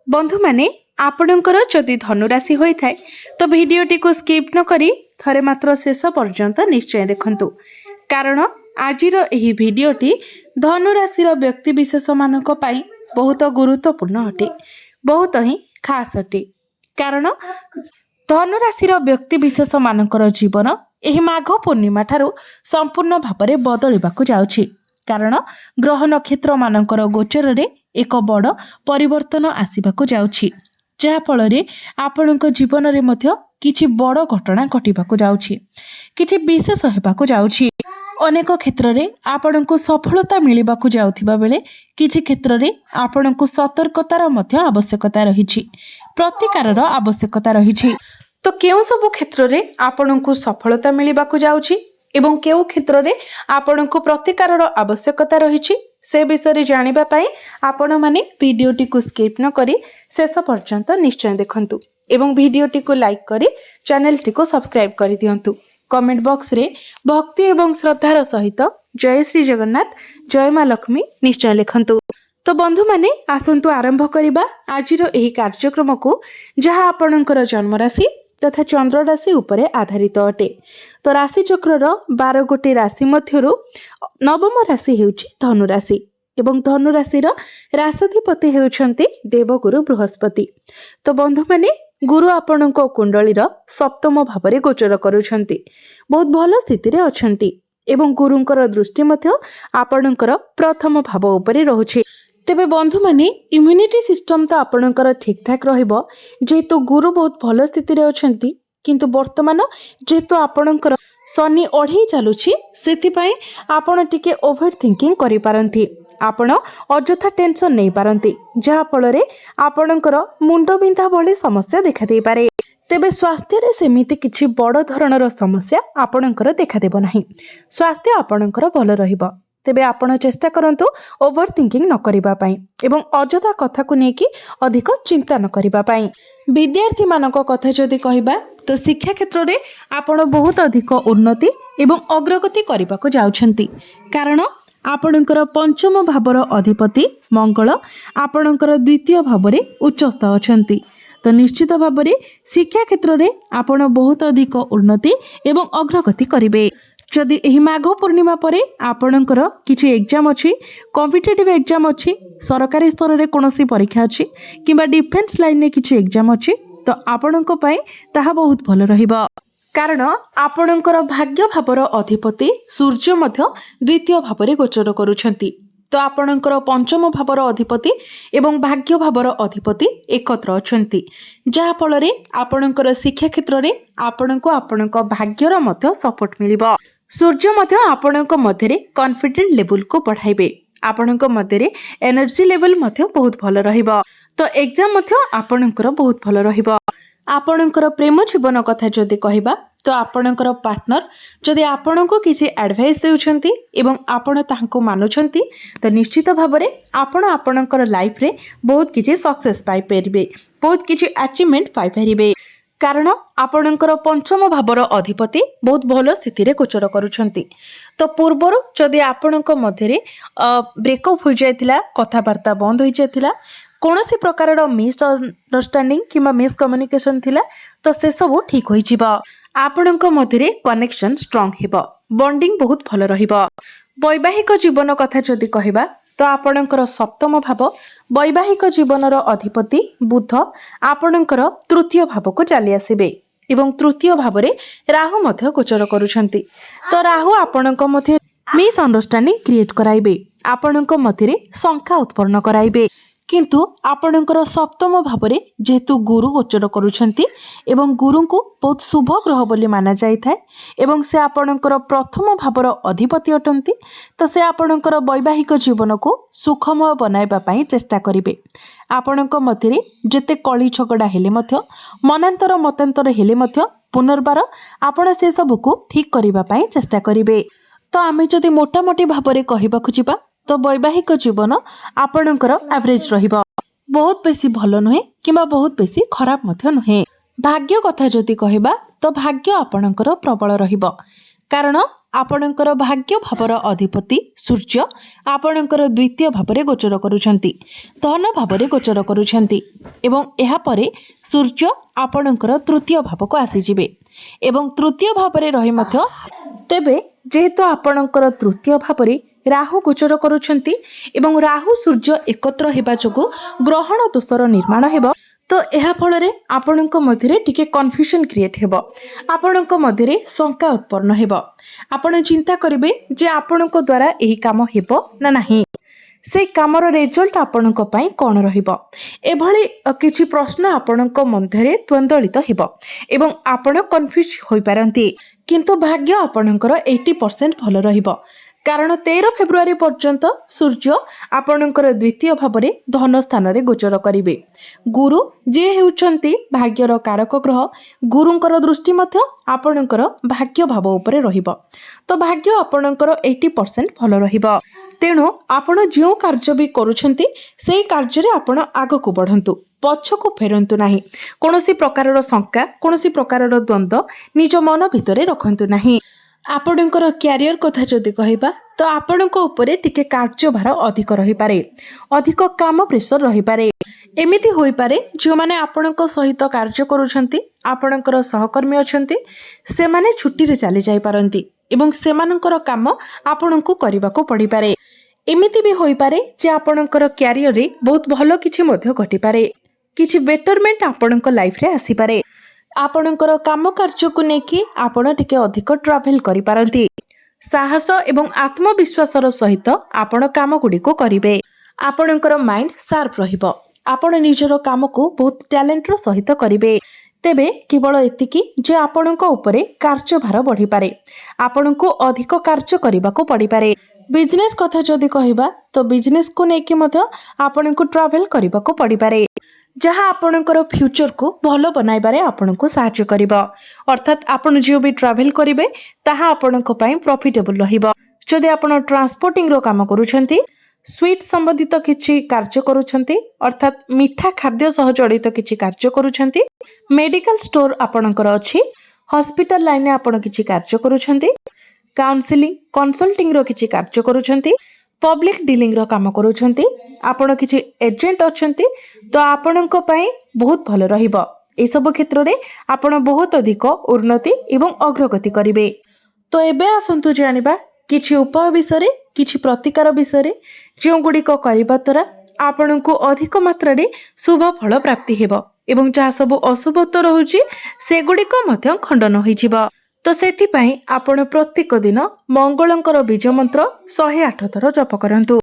बंधु माने आपणकर जदि धनुराशि होता है तो भिडटी को स्किप न करी थरे मात्र शेष पर्यंत निश्चय देखंतु कारण आजिर एही भिडटी धनुराशि व्यक्तिशेष मानक पई बहुत गुरुत्वपूर्ण अटे, बहुत ही खास अटे। कारण धनुराशि व्यक्तिशेष मानकर जीवन एही माघ पूर्णिमा ठारू संपूर्ण भाव में बदलिबाकु जाउछि। कारण ग्रह नक्षत्र मानकर गोचर रे एक बड़ परिवर्तन आसिबाकु जाउछि, जहा फल रे आपणक जीवन रे मध्य किछि बड़ घटना घटिबाकु जाउछि, किछि विशेष हेबाकु जाउछि। अनेक क्षेत्र रे आपणक सफलता मिलिबाकु जाउथिबा बेले किछि क्षेत्र रे आपणक सतर्कतार मध्य आवश्यकता रहिछि, प्रतिकारर आवश्यकता रहिछि। तो केउ सब क्षेत्र रे आपणक सफलता मिलिबाकु जाउछि एवं केउ क्षेत्र रे आपणक प्रतिकारर आवश्यकता रहिछि से विषय जानिबा पाई आपण माने वीडियोटी को स्किप न करी शेष पर्यंत निश्चय देखंतु एवं वीडियोटी को लाइक करी चैनल टी को सब्सक्राइब कर दियंतु। कमेंट बॉक्स रे भक्ति एवं श्रद्धार सहित जय श्री जगन्नाथ जय मां लक्ष्मी निश्चय लिखंतु। तो बंधु माने आसंतु आरंभ करिबा आजिर एही कार्यक्रम को जहा आपणकर जन्म राशि तथा चंद्र राशि उपरे आधारित अटे। तो राशि चक्रर 12 गोटी राशि मध्यरु नवम राशि हेउछि धनु राशि एवं धनु राशि राशाधिपति हेउछंती देवगुरु बृहस्पति। तो बंधु माने गुरु आपणको कुंडलीर सप्तम भाव में गोचर करुछंती, बहुत भल स्थिति रे अछंती एवं गुरुंकर दृष्टि मध्य आपणकर प्रथम भाव उपरे रहुछि। तेबे बंधु माने इम्यूनिटी सिस्टम तो आपणकर ठीक ठाक रहिबो जेहेतु गुरु बहुत भल स्थिति रे अछंती, किंतु वर्तमान जेहेतु आपणकर शनि ओढ़ी चलुछि सेति पई आपण टिके ओवर थिंकिंग करि पारंती, आपण अजथा टेंशन नै पारंती, जहा फल रे आपणकर मुंड बिंधा भली समस्या देखा दे पारे। तेबे स्वास्थ्य रे सेमिति किछि बड़ धरणर समस्या आपणकर देखा देबो नाही, स्वास्थ्य आपणकर भल रहिबो। तेबे आपण चेष्टा करंतु ओवर थिंकिंग न करिबा पई एवं अजथा कथा को नेकी अधिक चिंता न करिबा पई। विद्यार्थी मानक कथा जदि कहिबा तो शिक्षा क्षेत्र रे आपण बहुत अधिक उन्नति एवं अग्रगति करिबा को जाउछंती, कारण आपणकर पंचम भावर अधिपति मंगल आपणकर द्वितीय भावरे उच्चस्थ अछंती। तो निश्चित भाव में शिक्षा क्षेत्र रे आपण बहुत अधिक उन्नति एवं अग्रगति करिवे। जदि एही माघ पूर्णिमा परे आपणकर किछि एग्जाम अछि, कॉम्पिटिटिव एग्जाम अछि, सरकारी स्तर रे कोनोसी परीक्षा अछि किबा डिफेन्स लाइन रे किछि एग्जाम अछि तो आपणक पई ताहा बहुत भल रहिबो। कारण आपणकर भाग्य भावर अधिपति सूर्य मध्य द्वितीय भाव में गोचर करुछंती। तो आपणकर पंचम भावर अधिपति एवं भाग्य भावर अधिपति एकत्र अछंती, जहा फल रे आपणकर शिक्षा क्षेत्र रे आपणको आपणक भाग्यर मध्य सपोर्ट मिलिबो। सूर्य मध्य आपणक मध्यरे कॉन्फिडेंट लेवल को बढ़ाइबे, आपणक मध्यरे एनर्जी लेवल मध्य बहुत भल रहिबो। तो एग्जाम मध्य आपणकर बहुत भल रहिबो। आपणकर प्रेम जीवन कथा जदि कहिबा तो आपणकर पार्टनर जदि आपणको किसी एडवाइस देउछंती एवं आपण ताहाको मानुछंती तो निश्चित भाव में आपण आपणकर लाइफ रे बहुत किछि सक्सेस पाई परिबे, बहुत किछि अचीवमेंट पाई परिबे। कारण आपणकर पंचम भावर अधिपति बहुत भल स्थिति रे गोचर करुछंती। तो पूर्वर जदि आपणक मध्यरे ब्रेकअप हो जायतिला, कथाबार्ता बंद हो जायतिला, कोनोसी प्रकार मिस अंडरस्टैंडिंग किंबा मिस कम्युनिकेशन थिला तो से सब ठीक होई जिवो। आपणक मध्यरे कनेक्शन स्ट्रांग हेबो, बॉन्डिंग बहुत भल रहिबो। वैवाहिक जीवन कथा जदि कहिबा तो आपणकर सप्तम भाव वैवाहिक जीवनर अधिपति बुध आपणकर तृतीय भाव को चली आसिबे एवं तृतीय भाव रे राहु मध्य गोचर करुछंती। तो राहु आपणक मध्य मिस अंडरस्टैंडिंग क्रिएट कराइबे, आपणक मध्यरे शंका उत्पन्न कराइबे, किंतु आपणकर सप्तम भाव में जेहेतु गुरु गोचर करुछंती एवं गुरु को बहुत शुभ ग्रह बोली माना जाय थाए एवं से आपणकर प्रथम भावर अधिपति अटंती, तो से आपणकर वैवाहिक जीवन को सुखमय बनाइबा पई चेष्टा करिवे। आपणक मध्यरे जेते कली झगड़ा हेले मध्य मनांतर मतांतर हेले मध्य पुनर्बार आपण से सब को ठीक करिबा पई चेष्टा करिवे। तो आमे जदि मोटामोटी भाव में कहिबाकु जिबा तो वैवाहिक जीवन आपणकर एवरेज रहिबो, बहुत बेसी भल नुहे किंबा बहुत बेसी खराब मध्य नुहे। भाग्य कथा जदि कहिबा तो भाग्य आपणकर प्रबल रहिबो, कारण आपणकर भाग्य भावर अधिपति सूर्य आपणकर द्वितीय भाव में गोचर करुछंती, धन भाव में गोचर करुछंती। एवं एहा परे सूर्य आपणकर तृतीय भाव को आसीजिबे एवं तृतीय भाव रे रही मध्य तेबे जेहेतु आपणकर तृतीय भाव रे राहु गोचर करुछंती एवं राहु सूर्य एकत्र हेबा जोगु ग्रहण दोषर निर्माण हेबो। तो यह फल आपणक मध्य टिके कन्फ्यूजन क्रिएट हेबो, आपणक मध्य शंका उत्पन्न हेबो। आपण चिंता करिवे जे आपणक द्वारा एही काम हेबो ना नाही, से कामर रिजल्ट आपणक पई कोन रहिबो, एभली किछि प्रश्न आपणक मध्य द्वंद्वलित हेबो एवं आपण कन्फ्यूज होई पारंती। किंतु भाग्य आपणकर 80% भल रहिबो, कारण 13 फेब्रुआरी पर्यंत सूर्य आपणकर द्वितीय भाव में धन स्थान रे गोचर करिवे। गुरु जे हेउचंती भाग्यर कारक ग्रह, गुरुंकर दृष्टि मध्य आपणकर भाग्य भाव उपरे रहिबो। तो भाग्य आपणकर 80% भल रहिबो। तेणु आपण जो कार्य भी करूछंती सेही कार्य रे आपण आगको बढ़ंतु, पछको फेरंतु नाही। कोनोसी प्रकारर शंका, कोनोसी प्रकारर द्वंद्व निज मन भितरे रखंतु नाही। आपणकर क्यारियर कथा जदि कहबा तो आपणक उपरे टिके कार्यभार अधिक रही पारे, अधिक काम प्रेशर रही पारे। एमिति होई पारे जो माने आपणक सहित कार्य करूछंती, आपणकर सहकर्मी अछंती, से माने छुट्टी रे चली जाई पारंती एवं सेमानकर काम आपणको करिबाको पड़ी पारे। एमिति भी होई पारे जे आपणकर क्यारियर रे बहुत भलो किछि मध्य घटी पारे, किछि बेटरमेंट आपणक लाइफ रे आसी पारे। आपणकर काम कार्य को नेकी आपण टिके अधिक ट्रावेल करि पारंती। साहस एवं आत्मविश्वासर सहित आपण काम गुडी को करिवे। आपणकर माइंड शार्प रहिबो, आपण निजर काम को बहुत टैलेंटर सहित करिवे। तेबे केवल एतिकी जे आपणक उपरे कार्यभार बढ़ी पारे, आपणको अधिक कार्य करबाको पड़ी पारे। बिजनेस कथा जदि कहबा तो बिजनेस को नेकी मध्य आपणको ट्रावेल करबाको पड़ी पारे, जहाँ आपणकर फ्यूचर को भलो बनाइबारे आपणको सहायता करिबो। अर्थात आपण जो भी ट्रावेल करिवे ताहा आपणको पई प्रॉफिटेबल रहिबो। जदि आपण ट्रांसपोर्टिंग रो काम करूछंती, स्वीट संबंधित किछि कार्य करूछंती, अर्थात मीठा खाद्य सह जड़ित किछि कार्य करूछंती, मेडिकल स्टोर आपणकर अछि, हॉस्पिटल लाइन में आपण किछि कार्य करूछंती, काउंसलिंग कंसल्टिंग रो किछि कार्य करूछंती, पब्लिक डीलिंग रो काम करूछंती, आपण किछि एजेंट अछंती, तो आपणक पई बहुत भलो रहिबो। ए सब क्षेत्र रे आपण बहुत अधिक उन्नति एवं अग्रगति करिवे। तो एबे आसंतु जानिबा किछि उपाय विषय, किछि प्रतिकार विषय जो गुड़िक करबा द्वारा आपणको अधिक मात्रा रे शुभ फल प्राप्ति हेबो एवं जहाँ सब अशुभ तो रहुछि से गुड़िक मध्य खंडन होई जिवो। तो सेथि पई आपण प्रत्येक दिन मंगलंकर बीज मंत्र 108 थर जप करंतु।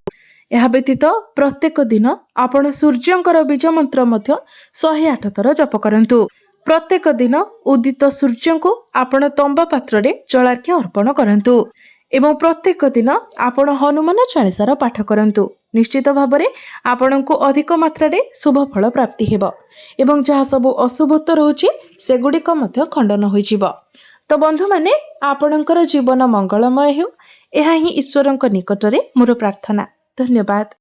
यह व्यतीत प्रत्येक दिन आपण सूर्यंकर बीज मंत्र मध्य 108 थर जप करंतु। प्रत्येक दिन उदित सूर्य को आपण तंबा पात्र रे जलार्घ्य अर्पण करंतु एवं प्रत्येक दिन आपण हनुमान चालीसार पाठ करंतु। निश्चित भावरे आपणको अधिक मात्रा रे शुभ फल प्राप्ति हेबो एवं जहाँ सब अशुभत्व रहुछि सेगुड़िक मध्य खंडन होई जिवो। तो बंधु माने आपणकर जीवन मंगलमय हेउ, एहा ही ईश्वरंक निकटरे मोर प्रार्थना। धन्यवाद।